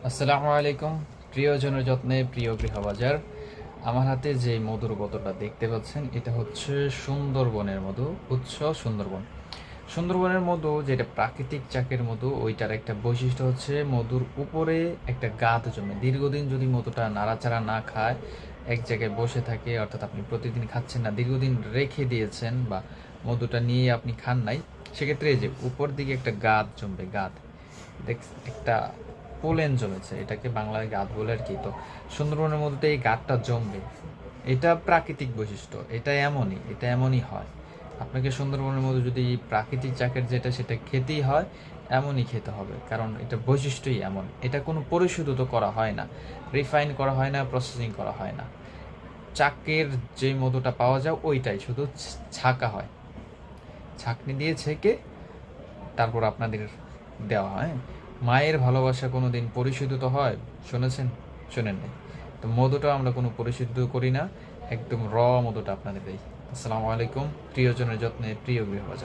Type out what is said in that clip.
আসসালামু আলাইকুম। প্রিয়জনের যত্নে প্রিয় গৃহবাজার। আমার হাতে যে মধুর বোতলটা দেখতে পাচ্ছেন, এটা হচ্ছে সুন্দরবনের মধু, উৎস সুন্দরবন। সুন্দরবনের মধু যেটা প্রাকৃতিক চাকের মধু, ওইটার একটা বৈশিষ্ট্য হচ্ছে মধুর উপরে একটা গাদ জমে। দীর্ঘদিন যদি মধুটা নাড়াচাড়া না খায়, এক জায়গায় বসে থাকে, অর্থাৎ আপনি প্রতিদিন খাচ্ছেন না, দীর্ঘদিন রেখে দিয়েছেন বা মধুটা নিয়ে আপনি খান নাই, সেক্ষেত্রে এই যে উপর দিকে একটা গাদ জমবে, গাদ দেখ, একটা পোলেন জমেছে, এটাকে বাংলায় গাদ বলে আর কি। তো সুন্দরবনের মধ্যে এই গাদটা জমবে, এটা প্রাকৃতিক বৈশিষ্ট্য, এটা এমনই হয়। আপনাকে সুন্দরবনের মধ্যে যদি প্রাকৃতিক চাকের যেটা সেটা খেতেই হয়, এমনই খেতে হবে, কারণ এটা বৈশিষ্ট্যই এমন। এটা কোনো পরিশোধিত করা হয় না, রিফাইন করা হয় না, প্রসেসিং করা হয় না। চাকের যে মধুটা পাওয়া যায় ওইটাই শুধু ছাকা হয়, ছাঁকনি দিয়ে ছেঁকে তারপর আপনাদের দেওয়া হয়। মায়ের ভালোবাসা কোনো দিন পরিশোধিত হয় শুনেছেন? শোনেন নাই। তো মধুটা আমরা কোনো পরিশোধিত করি না, একদম মধুটা আপনাদের দেই। আসসালামু আলাইকুম। প্রিয়জনের যত্নে প্রিয় গৃহবাজার।